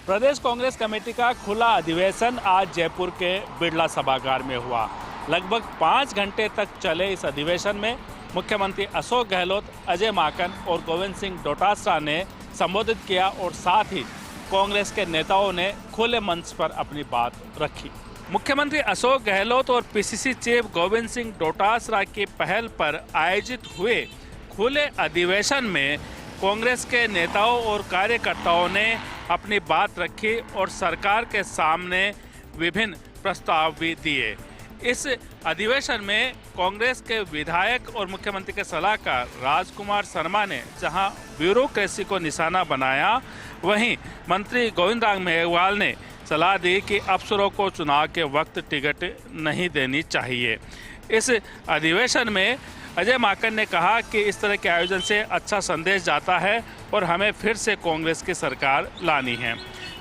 प्रदेश Congress committee का खुला अधिवेशन आज जयपुर के बिरला सभागार में हुआ। लगभग 5 घंटे तक चले इस अधिवेशन में मुख्यमंत्री अशोक गहलोत, अजय माकन और गोविंद सिंह डोटासरा ने संबोधित किया और साथ ही कांग्रेस के नेताओं ने खुले मंच पर अपनी बात रखी। मुख्यमंत्री अशोक गहलोत और पीसीसी चीफ गोविंद सिंह डोटासरा की पहल पर आयोजित हुए खुले अधिवेशन में कांग्रेस के नेताओं और कार्यकर्ताओं ने अपनी बात रखी और सरकार के सामने विभिन्न प्रस्ताव भी दिए। इस अधिवेशन में कांग्रेस के विधायक और मुख्यमंत्री के सलाहकार राजकुमार शर्मा ने जहां ब्यूरोक्रेसी को निशाना बनाया, वहीं मंत्री गोविंद राम मेघवाल ने सलाह दी कि अफसरों को चुनाव के वक्त टिकट नहीं देनी चाहिए। इस अधिवेशन में अजय माकन ने कहा कि इस तरह के आयोजन से अच्छा संदेश जाता है और हमें फिर से कांग्रेस की सरकार लानी है।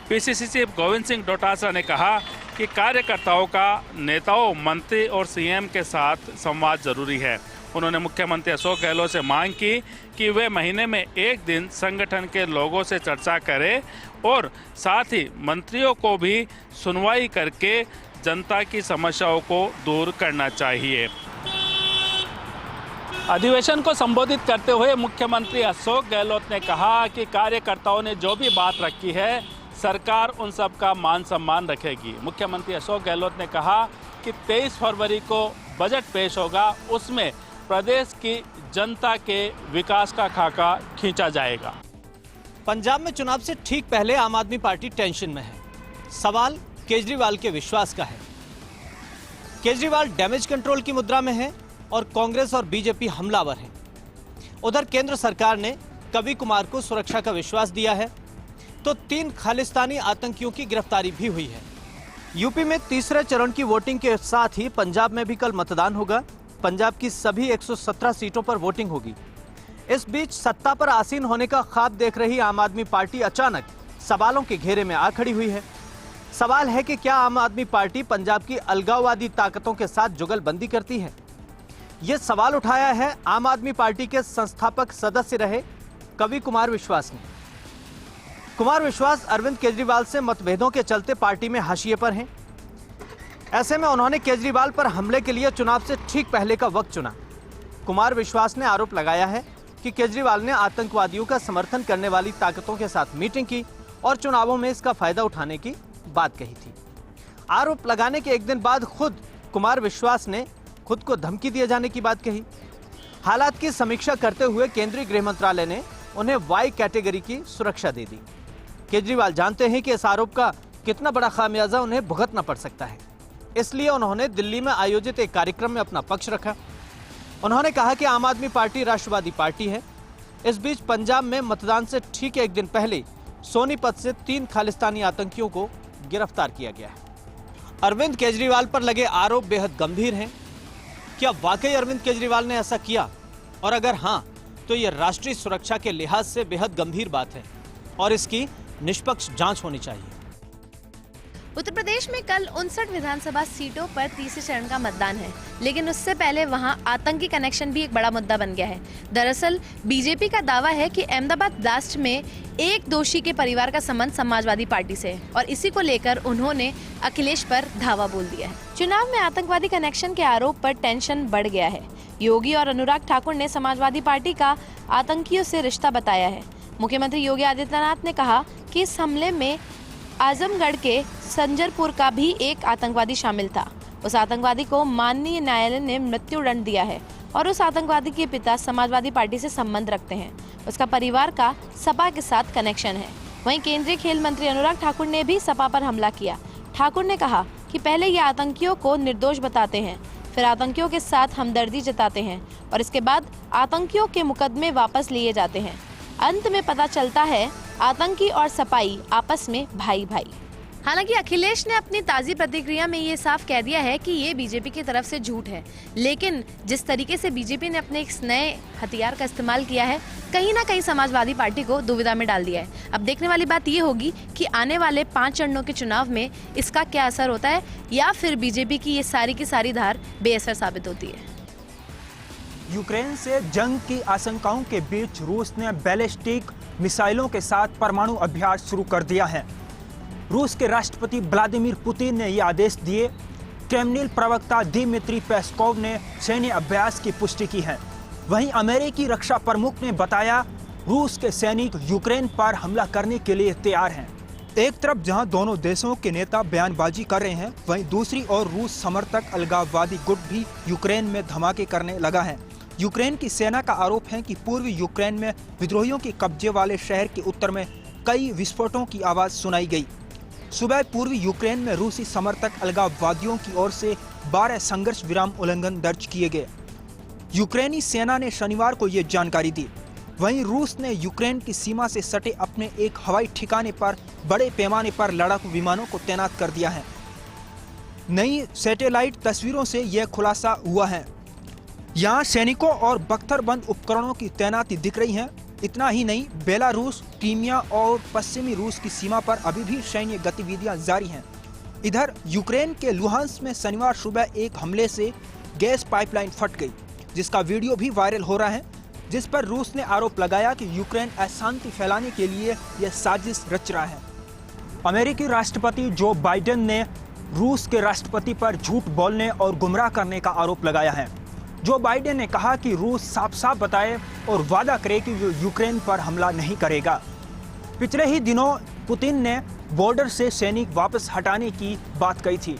पीसीसी चीफ गोविंद सिंह डोटासरा ने कहा कि कार्यकर्ताओं का नेताओं, मंत्री और सीएम के साथ संवाद जरूरी है। उन्होंने मुख्यमंत्री अशोक गहलोत से मांग की कि वे महीने में एक दिन संगठन के लोगों से चर्चा करें और साथ ही मंत्रियों को भी सुनवाई करके जनता की समस्याओं को दूर करना चाहिए। अधिवेशन को संबोधित करते हुए मुख्यमंत्री अशोक गहलोत ने कहा कि कार्यकर्ताओं ने जो भी बात रखी है, सरकार उन सब का मान सम्मान रखेगी। मुख्यमंत्री अशोक गहलोत ने कहा कि 23 फरवरी को बजट पेश होगा, उसमें प्रदेश की जनता के विकास का खाका खींचा जाएगा। पंजाब में चुनाव से ठीक पहले आम आदमी पार्टी टेंशन में है। सवाल केजरीवाल के विश्वास का है। केजरीवाल डैमेज कंट्रोल की मुद्रा में है और कांग्रेस और बीजेपी हमलावर है। उधर केंद्र सरकार ने कवि कुमार को सुरक्षा का विश्वास दिया है, तो 3 खालिस्तानी आतंकियों की गिरफ्तारी भी हुई है। यूपी में तीसरे चरण की वोटिंग के साथ ही पंजाब में भी कल मतदान होगा। पंजाब की सभी 117 सीटों पर वोटिंग होगी। इस बीच सत्ता पर आसीन होने का ख्वाब देख रही आम आदमी पार्टी अचानक सवालों के घेरे में आ खड़ी हुई है। सवाल है कि क्या आम आदमी पार्टी पंजाब की अलगाववादी ताकतों के साथ जुगलबंदी करती है? यह सवाल उठाया है आम आदमी पार्टी के संस्थापक सदस्य रहे कवि कुमार विश्वास ने। कुमार विश्वास अरविंद केजरीवाल से मतभेदों के चलते पार्टी में हाशिए पर हैं। ऐसे में उन्होंने केजरीवाल पर हमले के लिए चुनाव से ठीक पहले का वक्त चुना। कुमार विश्वास ने आरोप लगाया है कि केजरीवाल ने आतंकवादियों का समर्थन करने वाली ताकतों के साथ मीटिंग की और चुनावों में इसका फायदा उठाने की बात कही थी। आरोप लगाने के एक दिन बाद खुद कुमार विश्वास ने खुद को धमकी दिए जाने की बात कही। हालात की समीक्षा करते हुए केंद्रीय गृह मंत्रालय ने उन्हें वाई कैटेगरी की सुरक्षा दे दी। केजरीवाल जानते हैं कि इस आरोप का कितना बड़ा खामियाजा उन्हें भुगतना पड़ सकता है, इसलिए उन्होंने दिल्ली में आयोजित एक कार्यक्रम में अपना पक्ष रखा। उन्होंने कहा कि आम आदमी पार्टी राष्ट्रवादी पार्टी है। इस बीच पंजाब में मतदान से ठीक एक दिन पहले सोनीपत से 3 खालिस्तानी आतंकियों को गिरफ्तार किया गया है। अरविंद केजरीवाल पर लगे आरोप बेहद गंभीर हैं। क्या वाकई अरविंद केजरीवाल ने ऐसा किया? और अगर हां, तो यह राष्ट्रीय सुरक्षा के लिहाज से बेहद गंभीर बात है और इसकी निष्पक्ष जांच होनी चाहिए। उत्तर प्रदेश में कल 59 विधानसभा सीटों पर तीसरे चरण का मतदान है, लेकिन उससे पहले वहां आतंकी कनेक्शन भी एक बड़ा मुद्दा बन गया है। दरअसल बीजेपी का दावा है कि अहमदाबाद ब्लास्ट में एक दोषी के परिवार का संबंध समाजवादी पार्टी से है और इसी को लेकर उन्होंने अखिलेश पर धावा बोल दिया है। चुनाव में आतंकवादी कनेक्शन के आरोप पर टेंशन बढ़ गया है। योगी और अनुराग ठाकुर ने समाजवादी पार्टी का आतंकियों से रिश्ता बताया है। मुख्यमंत्री योगी आदित्यनाथ ने कहा कि इस हमले में आजमगढ़ के संजरपुर का भी एक आतंकवादी शामिल था। उस आतंकवादी को माननीय न्यायालय ने मृत्युदंड दिया है और उस आतंकवादी के पिता समाजवादी पार्टी से संबंध रखते हैं। उसका परिवार का सपा के साथ कनेक्शन है। वहीं केंद्रीय खेल मंत्री अनुराग ठाकुर ने भी सपा पर हमला किया। ठाकुर ने कहा कि पहले ये आतंकियों को निर्दोष बताते हैं, फिर आतंकियों के साथ हमदर्दी जताते हैं और इसके बाद आतंकियों के मुकदमे वापस लिए जाते हैं। अंत में पता चलता है आतंकी और सपाई आपस में भाई भाई। हालांकि अखिलेश ने अपनी ताज़ी प्रतिक्रिया में ये साफ कह दिया है कि ये बीजेपी की तरफ से झूठ है, लेकिन जिस तरीके से बीजेपी ने अपने इस नए हथियार का इस्तेमाल किया है, कहीं ना कहीं समाजवादी पार्टी को दुविधा में डाल दिया है। अब देखने वाली बात ये होगी कि आने वाले 5 चरणों के चुनाव में इसका क्या असर होता है या फिर बीजेपी की ये सारी की सारी धार बेअसर साबित होती है। यूक्रेन से जंग की आशंकाओं के बीच रूस ने बैलिस्टिक मिसाइलों के साथ परमाणु अभ्यास शुरू कर दिया है। रूस के राष्ट्रपति व्लादिमीर पुतिन ने ये आदेश दिए। क्रेमलिन प्रवक्ता दिमित्री पेस्कोव ने सैन्य अभ्यास की पुष्टि की है। वहीं अमेरिकी रक्षा प्रमुख ने बताया रूस के सैनिक यूक्रेन पर हमला करने के लिए तैयार हैं। एक तरफ जहां दोनों देशों के नेता बयानबाजी कर रहे हैं, वहीं दूसरी ओर रूस समर्थक अलगाववादी गुट भी यूक्रेन में धमाके करने लगा है। यूक्रेन की सेना का आरोप है कि पूर्वी यूक्रेन में विद्रोहियों के कब्जे वाले शहर के उत्तर में कई विस्फोटों की आवाज सुनाई गई। सुबह पूर्वी यूक्रेन में रूसी समर्थक अलगाववादियों की ओर से 12 संघर्ष विराम उल्लंघन दर्ज किए गए। यूक्रेनी सेना ने शनिवार को ये जानकारी दी। वहीं रूस ने यूक्रेन की सीमा से सटे अपने एक हवाई ठिकाने पर बड़े पैमाने पर लड़ाकू विमानों को तैनात कर दिया है। नई सैटेलाइट तस्वीरों से यह खुलासा हुआ है। यहाँ सैनिकों और बख्तरबंद उपकरणों की तैनाती दिख रही है। इतना ही नहीं, बेलारूस, क्रीमिया और पश्चिमी रूस की सीमा पर अभी भी सैन्य गतिविधियां जारी हैं। इधर यूक्रेन के लुहांस्क में शनिवार सुबह एक हमले से गैस पाइपलाइन फट गई, जिसका वीडियो भी वायरल हो रहा है, जिस पर रूस ने आरोप लगाया कि यूक्रेन अशांति फैलाने के लिए यह साजिश रच रहा है। अमेरिकी राष्ट्रपति जो बाइडेन ने रूस के राष्ट्रपति पर झूठ बोलने और गुमराह करने का आरोप लगाया है। जो बाइडेन ने कहा कि रूस साफ साफ बताए और वादा करे कि वो यूक्रेन पर हमला नहीं करेगा। पिछले ही दिनों पुतिन ने बॉर्डर से सैनिक वापस हटाने की बात कही थी।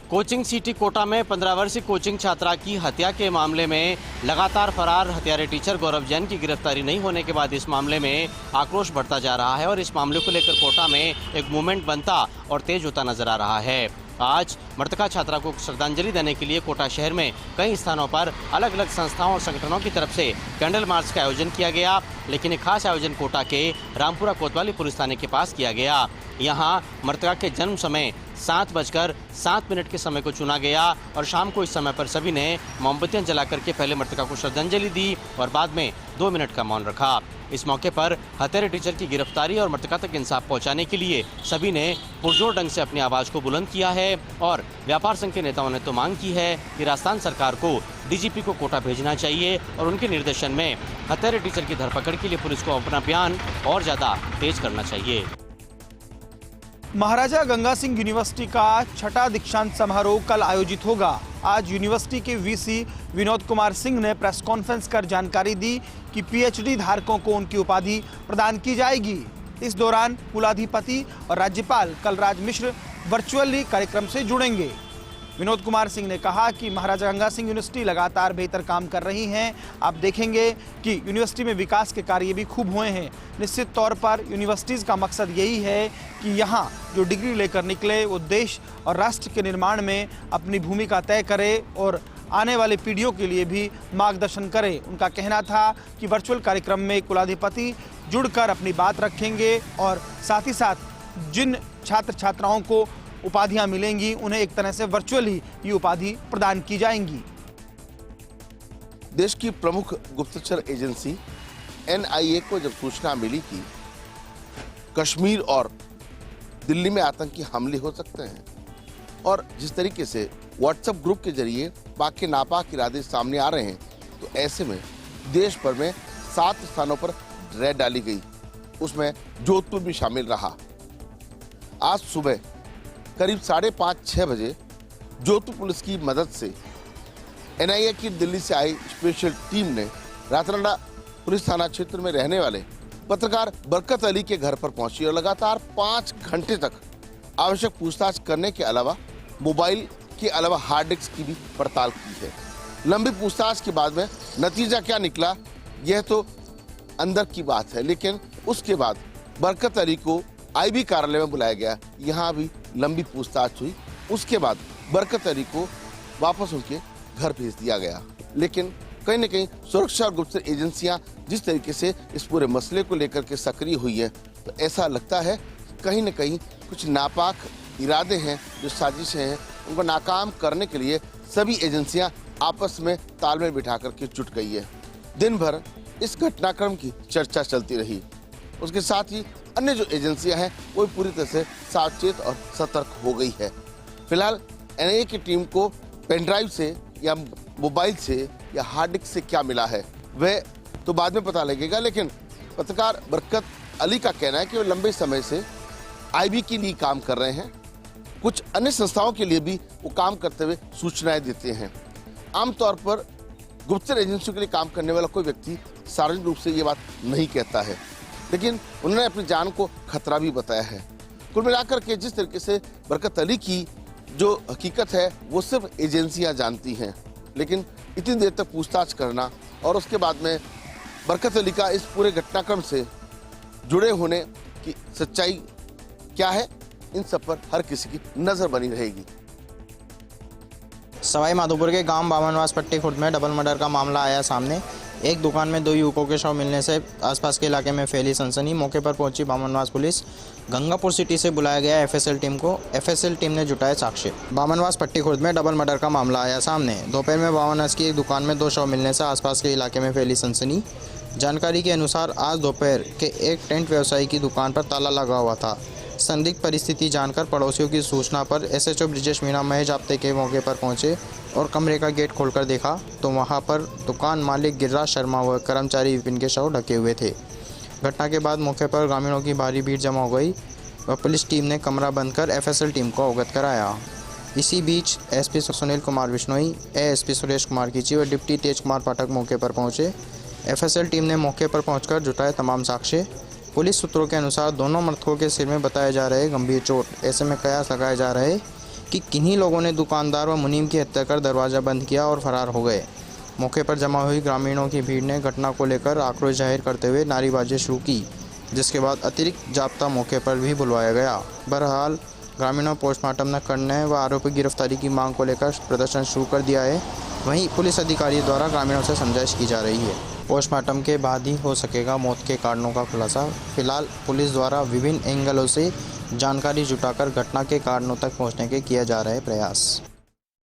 कोचिंग सिटी कोटा में 15 वर्षीय कोचिंग छात्रा की हत्या के मामले में लगातार फरार हत्यारे टीचर गौरव जैन की गिरफ्तारी नहीं होने के बाद इस मामले में आक्रोश बढ़ता जा रहा है और इस मामले को लेकर कोटा में एक मूवमेंट बनता और तेज होता नजर आ रहा है। आज मृतका छात्रा को श्रद्धांजलि देने के लिए कोटा शहर में कई स्थानों पर अलग अलग संस्थाओं और संगठनों की तरफ से कैंडल मार्च का आयोजन किया गया, लेकिन एक खास आयोजन कोटा के रामपुरा कोतवाली पुलिस थाने के पास किया गया। यहाँ मृतका के जन्म समय 7:07 के समय को चुना गया और शाम को इस समय पर सभी ने मोमबत्तियां जलाकर के पहले मृतका को श्रद्धांजलि दी और बाद में 2 मिनट का मौन रखा। इस मौके पर हत्यारे टीचर की गिरफ्तारी और मृतका तक इंसाफ पहुंचाने के लिए सभी ने पुरजोर ढंग से अपनी आवाज को बुलंद किया है और व्यापार संघ के नेताओं ने तो मांग की है कि राजस्थान सरकार को डीजीपी को कोटा भेजना चाहिए और उनके निर्देशन में हत्यारे टीचर की धरपकड़ के लिए पुलिस को अपना अभियान और ज्यादा तेज करना चाहिए। महाराजा गंगा सिंह यूनिवर्सिटी का 6ठा दीक्षांत समारोह कल आयोजित होगा। आज यूनिवर्सिटी के वीसी विनोद कुमार सिंह ने प्रेस कॉन्फ्रेंस कर जानकारी दी कि पीएचडी धारकों को उनकी उपाधि प्रदान की जाएगी। इस दौरान कुलाधिपति और राज्यपाल कलराज मिश्र वर्चुअली कार्यक्रम से जुड़ेंगे। विनोद कुमार सिंह ने कहा कि महाराजा गंगा सिंह यूनिवर्सिटी लगातार बेहतर काम कर रही हैं। आप देखेंगे कि यूनिवर्सिटी में विकास के कार्य भी खूब हुए हैं। निश्चित तौर पर यूनिवर्सिटीज़ का मकसद यही है कि यहाँ जो डिग्री लेकर निकले वो देश और राष्ट्र के निर्माण में अपनी भूमिका तय करे और आने वाले पीढ़ियों के लिए भी मार्गदर्शन करे। उनका कहना था कि वर्चुअल कार्यक्रम में कुलाधिपति जुड़कर अपनी बात रखेंगे और साथ ही साथ जिन छात्र छात्राओं को उपाधियां मिलेंगी उन्हें एक तरह से वर्चुअली ये उपाधि प्रदान की जाएंगी। देश की प्रमुख गुप्तचर एजेंसी एनआईए को जब सूचना मिली कि कश्मीर और दिल्ली में आतंकी हमले हो सकते हैं और जिस तरीके से व्हाट्सएप ग्रुप के जरिए पाक के नापाक इरादे सामने आ रहे हैं, तो ऐसे में देश भर में 7 स्थानों पर रेड डाली गई। उसमें जोधपुर भी शामिल रहा। आज सुबह करीब 5:30-6 बजे जोधपुर पुलिस की मदद से एनआईए की दिल्ली से आई स्पेशल टीम ने रातनाडा पुलिस थाना क्षेत्र में रहने वाले पत्रकार बरकत अली के घर पर पहुंची और लगातार 5 घंटे तक आवश्यक पूछताछ करने के अलावा मोबाइल के अलावा हार्ड डिस्क की भी पड़ताल की है। लंबी पूछताछ के बाद में नतीजा क्या निकला यह तो अंदर की बात है, लेकिन उसके बाद बरकत अली को आईबी कार्यालय में बुलाया गया। यहाँ भी लंबी पूछताछ हुई। उसके बाद बरकत अली को वापस उनके घर भेज दिया गया। लेकिन कहीं न कहीं सुरक्षा और गुप्तचर एजेंसियां जिस तरीके से इस पूरे मसले को लेकर के सक्रिय हुई है, तो ऐसा लगता है कहीं न कहीं कुछ नापाक इरादे हैं, जो साजिशें हैं, उनको नाकाम करने के लिए सभी एजेंसियां आपस में तालमेल बिठा करके जुट गई है। दिन भर इस घटनाक्रम की चर्चा चलती रही। उसके साथ ही अन्य जो एजेंसियां हैं वो पूरी तरह से सावचेत और सतर्क हो गई है। फिलहाल एनआईए की टीम को पेनड्राइव से या मोबाइल से या हार्ड डिस्क से क्या मिला है वह तो बाद में पता लगेगा, लेकिन पत्रकार बरकत अली का कहना है कि वो लंबे समय से आईबी के लिए काम कर रहे हैं, कुछ अन्य संस्थाओं के लिए भी वो काम करते हुए सूचनाएं देते हैं। आमतौर पर गुप्तचर एजेंसियों के लिए काम करने वाला कोई व्यक्ति सार्वजनिक रूप से ये बात नहीं कहता है, लेकिन उन्होंने अपनी जान को खतरा भी बताया है। कुल मिलाकर के जिस तरीके से बरकत अली की जो हकीकत है वो सिर्फ एजेंसियां जानती हैं, लेकिन इतनी देर तक पूछताछ करना और उसके बाद में बरकत अली का इस पूरे घटनाक्रम से जुड़े होने की सच्चाई क्या है, इन सब पर हर किसी की नजर बनी रहेगी। सवाई माधोपुर के गांव बामनवास पट्टी खुर्द में डबल मर्डर का मामला आया सामने। एक दुकान में 2 युवकों के शव मिलने से आसपास के इलाके में फैली सनसनी। मौके पर पहुंची बामनवास पुलिस। गंगापुर सिटी से बुलाया गया एफएसएल टीम को। एफएसएल टीम ने जुटाए साक्ष्य। बामनवास पट्टी खुर्द में डबल मर्डर का मामला आया सामने। दोपहर में बामनवास की एक दुकान में 2 शव मिलने से आसपास के इलाके में फैली सनसनी। जानकारी के अनुसार आज दोपहर के एक टेंट व्यवसायी की दुकान पर ताला लगा हुआ था। संदिग्ध परिस्थिति जानकर पड़ोसियों की सूचना पर एसएचओ ब्रिजेश मीणा महेश आपते के मौके पर पहुंचे और कमरे का गेट खोलकर देखा तो वहां पर दुकान मालिक गिरिराज शर्मा व कर्मचारी विपिन के शव ढके हुए थे। घटना के बाद मौके पर ग्रामीणों की भारी भीड़ जमा हो गई व पुलिस टीम ने कमरा बंद कर एफएसएल टीम को अवगत कराया। इसी बीच एसपी सुनील कुमार बिश्नोई, एएसपी सुरेश कुमार कीची व डिप्टी तेज कुमार पाठक मौके पर पहुंचे। एफएसएल टीम ने मौके पर पहुंचकर जुटाए तमाम साक्ष्य। पुलिस सूत्रों के अनुसार दोनों मृतकों के सिर में बताए जा रहे गंभीर चोट। ऐसे में कयास लगाए जा रहे कि किन्हीं लोगों ने दुकानदार व मुनीम की हत्या कर दरवाज़ा बंद किया और फरार हो गए। मौके पर जमा हुई ग्रामीणों की भीड़ ने घटना को लेकर आक्रोश जाहिर करते हुए नारेबाजी शुरू की, जिसके बाद अतिरिक्त जाब्ता मौके पर भी बुलवाया गया। बहरहाल ग्रामीणों पोस्टमार्टम न करने व आरोपी गिरफ्तारी की मांग को लेकर प्रदर्शन शुरू कर दिया है। वहीं पुलिस अधिकारियों द्वारा ग्रामीणों से समझाइश की जा रही है। पोस्टमार्टम के बाद ही हो सकेगा मौत के कारणों का खुलासा। फिलहाल पुलिस द्वारा विभिन्न एंगलों से जानकारी जुटाकर घटना के कारणों तक पहुंचने के किया जा रहे प्रयास।